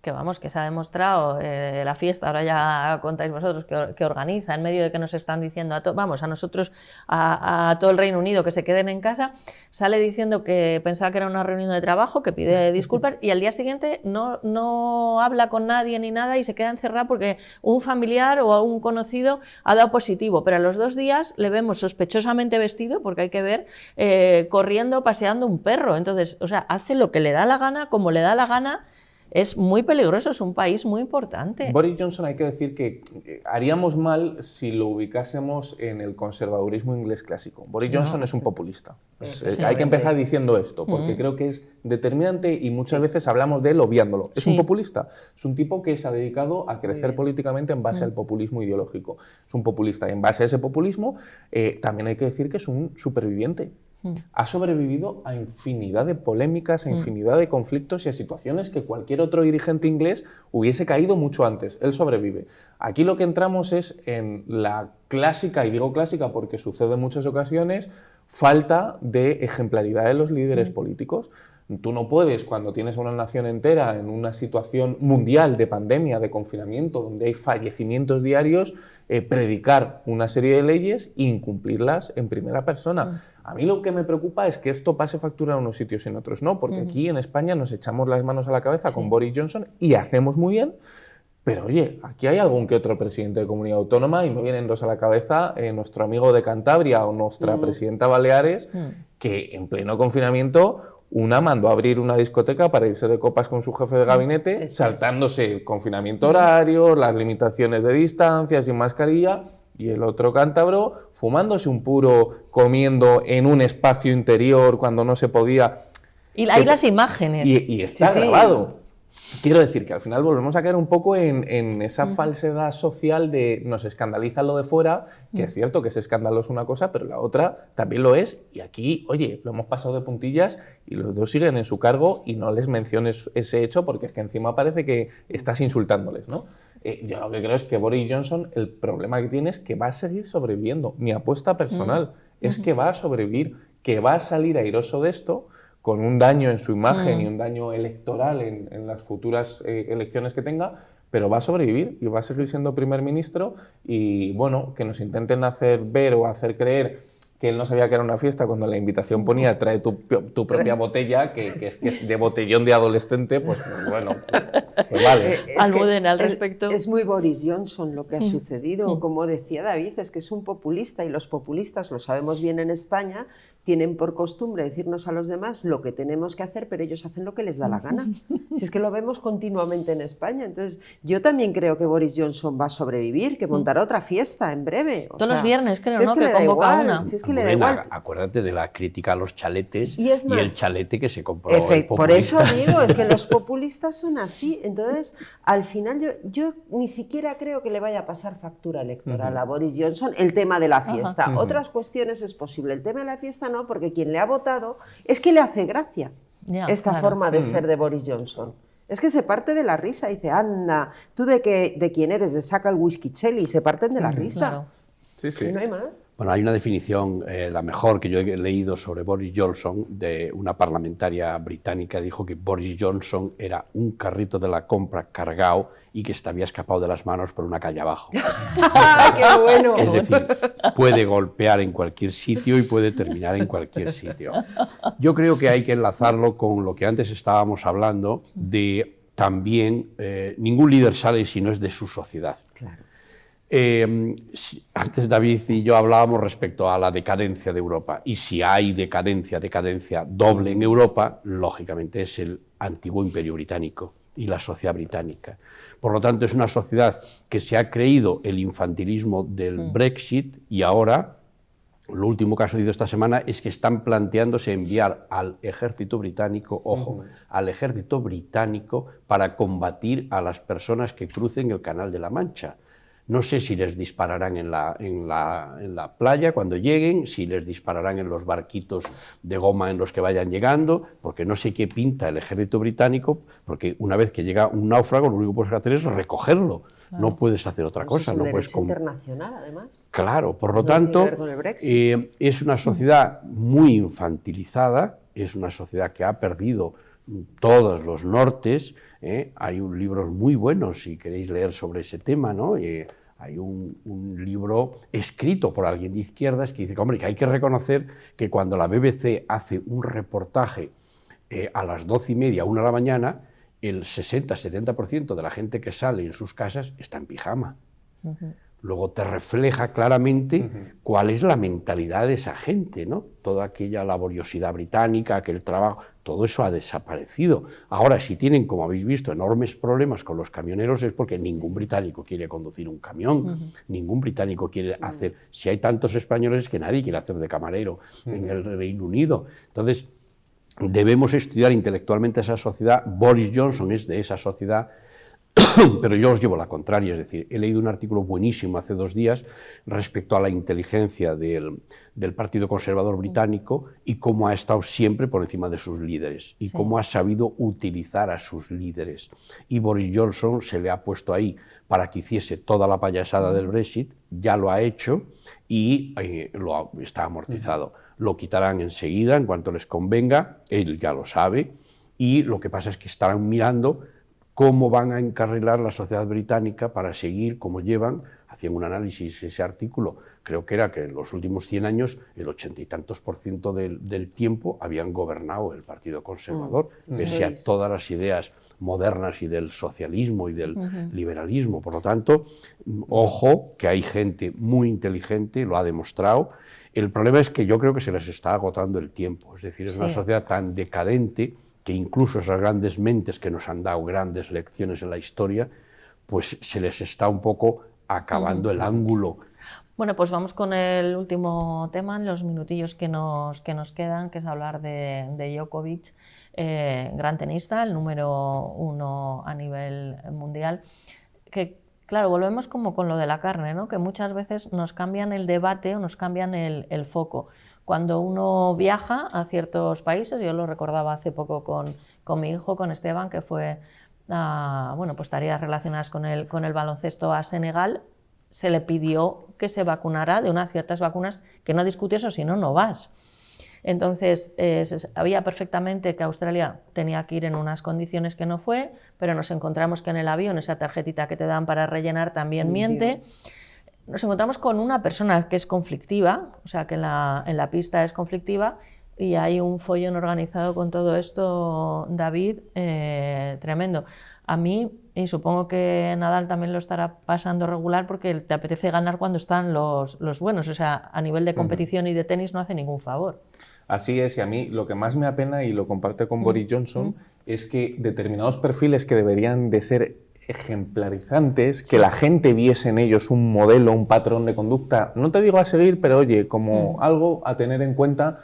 que vamos, que se ha demostrado la fiesta, ahora ya contáis vosotros, que organiza, en medio de que nos están diciendo a nosotros, a todo el Reino Unido que se queden en casa, sale diciendo que pensaba que era una reunión de trabajo, que pide disculpas, y al día siguiente no habla con nadie ni nada y se queda encerrado porque un familiar o un conocido ha dado positivo, pero a los 2 días le vemos sospechosamente vestido, porque hay que ver, corriendo, paseando un perro. Entonces, o sea, hace lo que le da la gana, como le da la gana. Es muy peligroso, es un país muy importante. Boris Johnson, hay que decir que haríamos mal si lo ubicásemos en el conservadurismo inglés clásico. Boris Johnson es un populista. Hay que empezar diciendo esto, porque creo que es determinante y muchas veces hablamos de él obviándolo. Es un populista, es un tipo que se ha dedicado a crecer políticamente en base al populismo ideológico. Es un populista y en base a ese populismo también hay que decir que es un superviviente. Ha sobrevivido a infinidad de polémicas, a infinidad de conflictos y a situaciones que cualquier otro dirigente inglés hubiese caído mucho antes. Él sobrevive. Aquí lo que entramos es en la clásica, y digo clásica porque sucede en muchas ocasiones, falta de ejemplaridad de los líderes políticos. Tú no puedes, cuando tienes a una nación entera en una situación mundial de pandemia, de confinamiento, donde hay fallecimientos diarios, predicar una serie de leyes e incumplirlas en primera persona. A mí lo que me preocupa es que esto pase factura en unos sitios y en otros no, porque aquí en España nos echamos las manos a la cabeza con Boris Johnson y hacemos muy bien, pero oye, aquí hay algún que otro presidente de comunidad autónoma, y me vienen 2 a la cabeza, nuestro amigo de Cantabria o nuestra presidenta Baleares, que en pleno confinamiento... Una mandó a abrir una discoteca para irse de copas con su jefe de gabinete, saltándose el confinamiento horario, las limitaciones de distancia, sin mascarilla, y el otro cántabro fumándose un puro, comiendo en un espacio interior cuando no se podía. Y hay las imágenes. Y está grabado. Quiero decir que al final volvemos a caer un poco en esa falsedad social de nos escandaliza lo de fuera, que es cierto que ese escándalo es una cosa, pero la otra también lo es, y aquí, oye, lo hemos pasado de puntillas y los 2 siguen en su cargo y no les menciones ese hecho porque es que encima parece que estás insultándoles, ¿no? Yo lo que creo es que Boris Johnson, el problema que tiene es que va a seguir sobreviviendo. Mi apuesta personal es que va a sobrevivir, que va a salir airoso de esto, con un daño en su imagen y un daño electoral en las futuras elecciones que tenga, pero va a sobrevivir y va a seguir siendo primer ministro. Y bueno, que nos intenten hacer ver o hacer creer que él no sabía que era una fiesta cuando la invitación ponía trae tu propia botella, que es de botellón de adolescente, pues bueno, pues vale. Almudena, al respecto. Es muy Boris Johnson lo que ha sucedido. Como decía David, es que es un populista, y los populistas, lo sabemos bien en España, tienen por costumbre decirnos a los demás lo que tenemos que hacer, pero ellos hacen lo que les da la gana. Si es que lo vemos continuamente en España. Entonces, yo también creo que Boris Johnson va a sobrevivir, que montará otra fiesta en breve. Todos los viernes, creo, ¿no? Que convoca una. Si es que le da igual. Acuérdate de la crítica a los chaletes y el chalete que se compró el populista. Por eso digo, es que los populistas son así. Entonces, al final, yo ni siquiera creo que le vaya a pasar factura electoral a Boris Johnson el tema de la fiesta. Otras cuestiones es posible. El tema de la fiesta no, porque quien le ha votado es que le hace gracia esta forma de ser de Boris Johnson. Es que se parte de la risa, dice, anda, ¿tú de quién eres? De saca el whisky Chelly, se parten de la risa. Claro. Sí, sí. Y no hay más. Bueno, hay una definición, la mejor que yo he leído sobre Boris Johnson, de una parlamentaria británica, dijo que Boris Johnson era un carrito de la compra cargado y que se había escapado de las manos por una calle abajo. ¡Qué bueno! Es decir, puede golpear en cualquier sitio y puede terminar en cualquier sitio. Yo creo que hay que enlazarlo con lo que antes estábamos hablando de también, ningún líder sale si no es de su sociedad. Claro. Antes David y yo hablábamos respecto a la decadencia de Europa, y si hay decadencia doble en Europa, lógicamente es el antiguo imperio británico y la sociedad británica. Por lo tanto, es una sociedad que se ha creído el infantilismo del Brexit y ahora Lo último que ha sucedido esta semana es que están planteándose enviar al ejército británico, ojo, al ejército británico para combatir a las personas que crucen el Canal de la Mancha. No sé si les dispararán en la playa cuando lleguen, si les dispararán en los barquitos de goma en los que vayan llegando, porque no sé qué pinta el ejército británico, porque una vez que llega un náufrago, lo único que puedes hacer es recogerlo. Claro. No puedes hacer otra cosa. Es un derecho internacional, además. Claro, por lo tanto, es una sociedad muy infantilizada, es una sociedad que ha perdido todos los nortes. Hay libros muy buenos, si queréis leer sobre ese tema, ¿no? Hay un libro escrito por alguien de izquierdas que dice que, hombre, que hay que reconocer que cuando la BBC hace un reportaje a las 12:30, 1 de la mañana, el 60-70% de la gente que sale en sus casas está en pijama. Luego te refleja claramente cuál es la mentalidad de esa gente, ¿no? Toda aquella laboriosidad británica, aquel trabajo, todo eso ha desaparecido. Ahora, si tienen, como habéis visto, enormes problemas con los camioneros, es porque ningún británico quiere conducir un camión, ningún británico quiere hacer... Si hay tantos españoles que nadie quiere hacer de camarero en el Reino Unido. Entonces, debemos estudiar intelectualmente esa sociedad. Boris Johnson es de esa sociedad, pero yo os llevo la contraria, es decir, he leído un artículo buenísimo hace 2 días respecto a la inteligencia del Partido Conservador británico y cómo ha estado siempre por encima de sus líderes y cómo ha sabido utilizar a sus líderes. Y Boris Johnson se le ha puesto ahí para que hiciese toda la payasada del Brexit, ya lo ha hecho y está amortizado. Lo quitarán enseguida, en cuanto les convenga, él ya lo sabe, y lo que pasa es que estarán mirando cómo van a encarrilar la sociedad británica para seguir como llevan. Hacían un análisis, ese artículo, creo que era que en los últimos 100 años el 80 y tantos % del tiempo habían gobernado el Partido Conservador, pese a todas las ideas modernas y del socialismo y del liberalismo. Por lo tanto, ojo, que hay gente muy inteligente, lo ha demostrado. El problema es que yo creo que se les está agotando el tiempo, es decir, es una sociedad tan decadente que incluso esas grandes mentes que nos han dado grandes lecciones en la historia, pues se les está un poco acabando el ángulo. Bueno, pues vamos con el último tema en los minutillos que nos quedan, que es hablar de Djokovic, gran tenista, el número 1 a nivel mundial, que claro, volvemos como con lo de la carne, ¿no? Que muchas veces nos cambian el debate o nos cambian el foco. Cuando uno viaja a ciertos países, yo lo recordaba hace poco con mi hijo, con Esteban, que fue a pues tareas relacionadas con el baloncesto a Senegal, se le pidió que se vacunara de unas ciertas vacunas, que no discutes o si no, no vas. Entonces, se sabía perfectamente que Australia tenía que ir en unas condiciones que no fue, pero nos encontramos que en el avión esa tarjetita que te dan para rellenar también miente. Nos encontramos con una persona que es conflictiva, o sea, que en la pista es conflictiva, y hay un follón organizado con todo esto, David, tremendo. A mí, y supongo que Nadal también lo estará pasando regular, porque te apetece ganar cuando están los buenos, o sea, a nivel de competición y de tenis no hace ningún favor. Así es, y a mí lo que más me apena, y lo comparte con Boris Johnson, es que determinados perfiles que deberían de ser ejemplarizantes, que la gente viese en ellos un modelo, un patrón de conducta, no te digo a seguir, pero oye, como algo a tener en cuenta,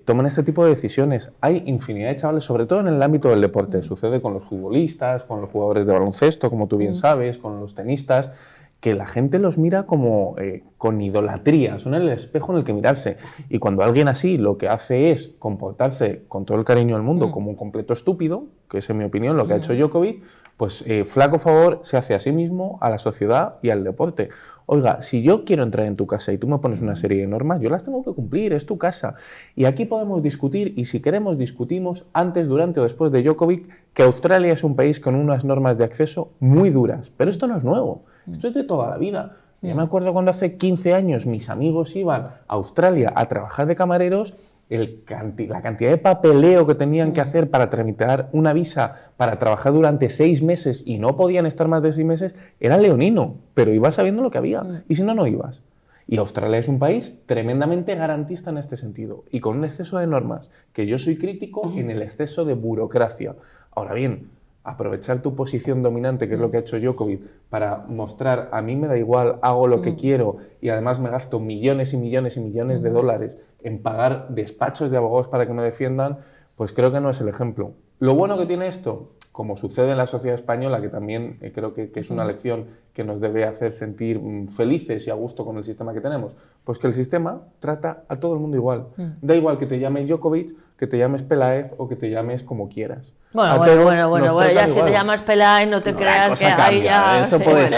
toman este tipo de decisiones. Hay infinidad de chavales, sobre todo en el ámbito del deporte, sucede con los futbolistas, con los jugadores de baloncesto, como tú bien sabes, con los tenistas, que la gente los mira como con idolatría, son el espejo en el que mirarse. Y cuando alguien así lo que hace es comportarse con todo el cariño del mundo como un completo estúpido, que es en mi opinión lo que ha hecho Djokovic, pues flaco favor se hace a sí mismo, a la sociedad y al deporte. Oiga, si yo quiero entrar en tu casa y tú me pones una serie de normas, yo las tengo que cumplir, es tu casa. Y aquí podemos discutir, y si queremos discutimos antes, durante o después de Djokovic, que Australia es un país con unas normas de acceso muy duras. Pero esto no es nuevo, esto es de toda la vida. Yo me acuerdo cuando hace 15 años mis amigos iban a Australia a trabajar de camareros, la cantidad de papeleo que tenían que hacer para tramitar una visa para trabajar durante 6 meses y no podían estar más de 6 meses, era leonino, pero ibas sabiendo lo que había, y si no, no ibas. Y Australia es un país tremendamente garantista en este sentido, y con un exceso de normas, que yo soy crítico en el exceso de burocracia. Ahora bien, aprovechar tu posición dominante, que es lo que ha hecho Djokovic, para mostrar, a mí me da igual, hago lo que quiero y además me gasto millones y millones y millones de dólares en pagar despachos de abogados para que me defiendan, pues creo que no es el ejemplo. Lo bueno que tiene esto, como sucede en la sociedad española, que también creo que es una lección que nos debe hacer sentir felices y a gusto con el sistema que tenemos, pues que el sistema trata a todo el mundo igual. Da igual que te llames Djokovic, que te llames Peláez o que te llames como quieras. Bueno, ya si te llamas Peláez no te creas que ahí ya... Eso puede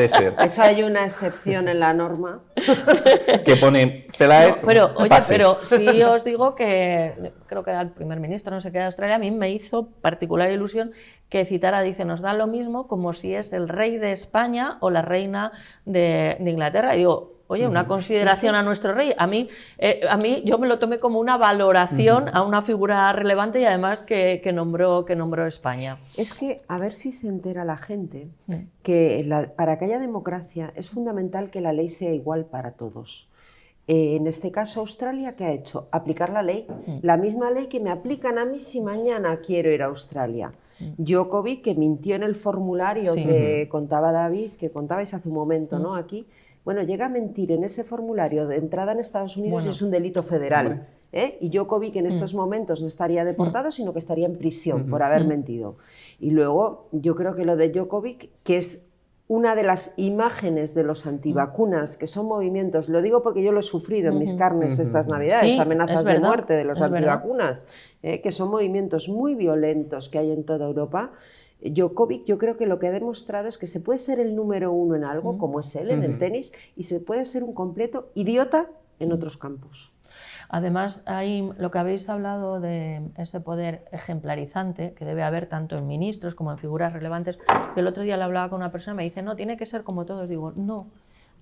ser. Eso hay una excepción en la norma. Que pone Peláez, pero sí os digo que creo que era el primer ministro, no sé qué, de Australia, a mí me hizo particular ilusión que citara, dice, nos da lo mismo como si es el rey de España o la reina de Inglaterra. Y digo, oye, una consideración a nuestro rey. A mí yo me lo tomé como una valoración a una figura relevante y además que nombró España. Es que a ver si se entera la gente que para que haya democracia es fundamental que la ley sea igual para todos. En este caso, Australia, ¿qué ha hecho? Aplicar la ley, la misma ley que me aplican a mí si mañana quiero ir a Australia. Djokovic, que mintió en el formulario que contaba David, que contabais hace un momento, ¿no? Aquí. Bueno, llega a mentir en ese formulario de entrada en Estados Unidos y es un delito federal. Y Djokovic en estos momentos no estaría deportado, sino que estaría en prisión por haber mentido. Y luego, yo creo que lo de Djokovic, que es una de las imágenes de los antivacunas, que son movimientos, lo digo porque yo lo he sufrido en mis carnes estas Navidades, amenazas de muerte de los antivacunas, que son movimientos muy violentos que hay en toda Europa. Djokovic, yo creo que lo que ha demostrado es que se puede ser el número uno en algo, como es él, en el tenis, y se puede ser un completo idiota en otros campos. Además, hay lo que habéis hablado de ese poder ejemplarizante que debe haber tanto en ministros como en figuras relevantes. Yo el otro día le hablaba con una persona y me dice, no, tiene que ser como todos. Digo, no,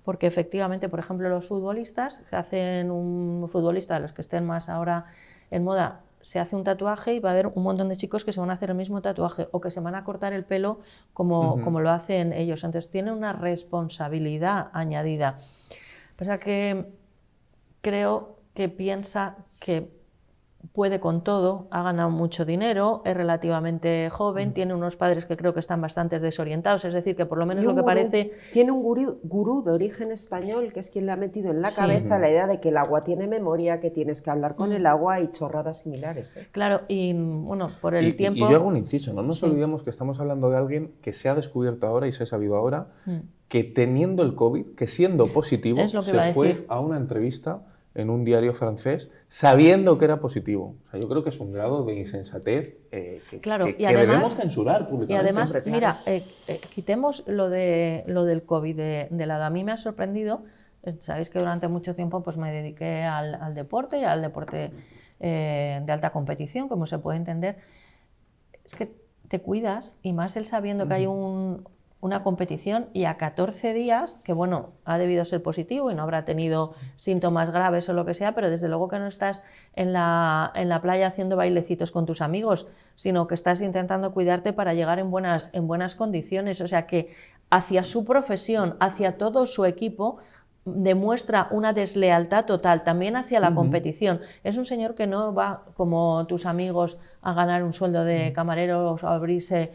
porque efectivamente, por ejemplo, los futbolistas, se hacen un futbolista, los que estén más ahora en moda, se hace un tatuaje y va a haber un montón de chicos que se van a hacer el mismo tatuaje o que se van a cortar el pelo como lo hacen ellos. Entonces, tienen una responsabilidad añadida. Pasa que creo que piensa que puede con todo, ha ganado mucho dinero, es relativamente joven, tiene unos padres que creo que están bastante desorientados, es decir, que por lo menos lo que parece... Tiene un gurú de origen español que es quien le ha metido en la cabeza la idea de que el agua tiene memoria, que tienes que hablar con el agua y chorradas similares. Claro, y bueno, por el tiempo... Y yo hago un inciso, no nos olvidemos que estamos hablando de alguien que se ha descubierto ahora y se ha sabido ahora que teniendo el COVID, que siendo positivo, se fue a una entrevista en un diario francés, sabiendo que era positivo. O sea, yo creo que es un grado de insensatez que además, debemos censurar públicamente. Y además, mira, quitemos lo del COVID de lado. A mí me ha sorprendido, sabéis que durante mucho tiempo pues, me dediqué al deporte y al deporte de alta competición, como se puede entender. Es que te cuidas, y más él sabiendo que hay una competición y a 14 días, que bueno, ha debido ser positivo y no habrá tenido síntomas graves o lo que sea, pero desde luego que no estás en la playa haciendo bailecitos con tus amigos, sino que estás intentando cuidarte para llegar en buenas condiciones. O sea que hacia su profesión, hacia todo su equipo, demuestra una deslealtad total, también hacia la competición. Es un señor que no va, como tus amigos, a ganar un sueldo de camarero o a abrirse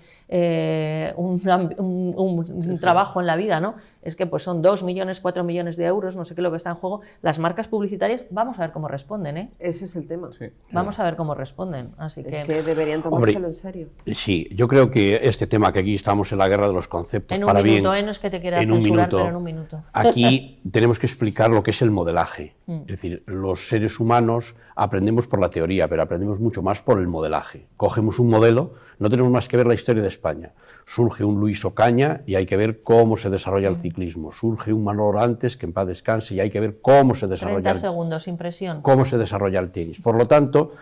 un trabajo en la vida, ¿no? Es que pues son 2 millones, 4 millones de euros, no sé qué es lo que está en juego. Las marcas publicitarias, vamos a ver cómo responden, ¿eh? Ese es el tema. Sí. Vamos a ver cómo responden. Así es que deberían tomárselo en serio. Sí, yo creo que este tema, que aquí estamos en la guerra de los conceptos, en para un minuto, bien, no es que te quiera censurar, pero en un minuto. Aquí tenemos que explicar lo que es el modelaje. Es decir, los seres humanos aprendemos por la teoría, pero aprendemos mucho más por el modelaje. Cogemos un modelo, no tenemos más que ver la historia de España. Surge un Luis Ocaña y hay que ver cómo se desarrolla el ciclismo. Surge un Manolo Orantes, que en paz descanse, y hay que ver cómo se desarrolla 30 segundos, impresión. Cómo se desarrolla el tenis. Por lo tanto,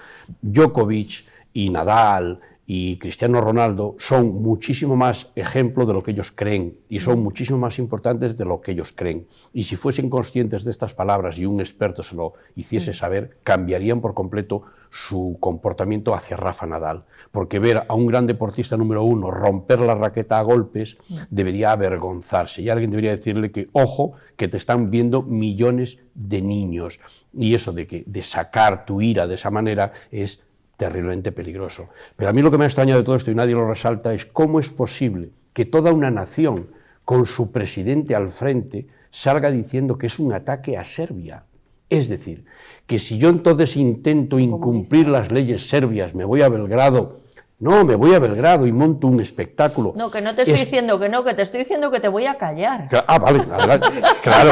Djokovic y Nadal y Cristiano Ronaldo son muchísimo más ejemplo de lo que ellos creen y son muchísimo más importantes de lo que ellos creen. Y si fuesen conscientes de estas palabras y un experto se lo hiciese saber, cambiarían por completo su comportamiento hacia Rafa Nadal. Porque ver a un gran deportista número 1 romper la raqueta a golpes debería avergonzarse. Y alguien debería decirle que, ojo, que te están viendo millones de niños. Y eso de sacar tu ira de esa manera es terriblemente peligroso. Pero a mí lo que me ha extrañado de todo esto, y nadie lo resalta, es cómo es posible que toda una nación, con su presidente al frente, salga diciendo que es un ataque a Serbia. Es decir, que si yo entonces intento incumplir las leyes serbias, me voy a Belgrado, y monto un espectáculo. No, que no te estoy diciendo que no, que te estoy diciendo que te voy a callar. Vale, adelante, claro.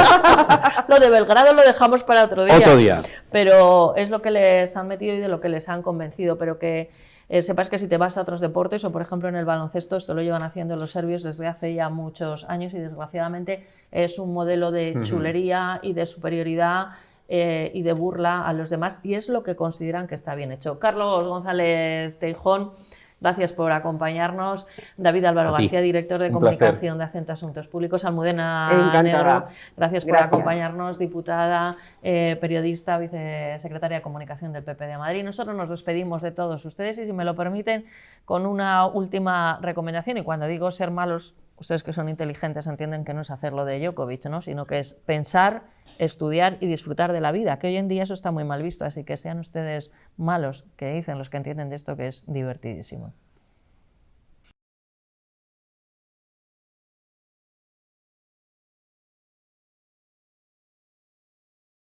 Lo de Belgrado lo dejamos para otro día. Otro día. Pero es lo que les han metido y de lo que les han convencido, pero que sepas que si te vas a otros deportes, o por ejemplo en el baloncesto, esto lo llevan haciendo los serbios desde hace ya muchos años y desgraciadamente es un modelo de chulería y de superioridad y de burla a los demás, y es lo que consideran que está bien hecho. Carlos González Teijón, gracias por acompañarnos. David Álvaro García, director de comunicación de Acento Asuntos Públicos. Almudena Negro, gracias por acompañarnos, diputada, periodista, vicesecretaria de Comunicación del PP de Madrid. Nosotros nos despedimos de todos ustedes y, si me lo permiten, con una última recomendación. Y cuando digo ser malos, ustedes que son inteligentes entienden que no es hacerlo de Djokovic, ¿no? Sino que es pensar, estudiar y disfrutar de la vida, que hoy en día eso está muy mal visto, así que sean ustedes malos, que dicen los que entienden de esto, que es divertidísimo.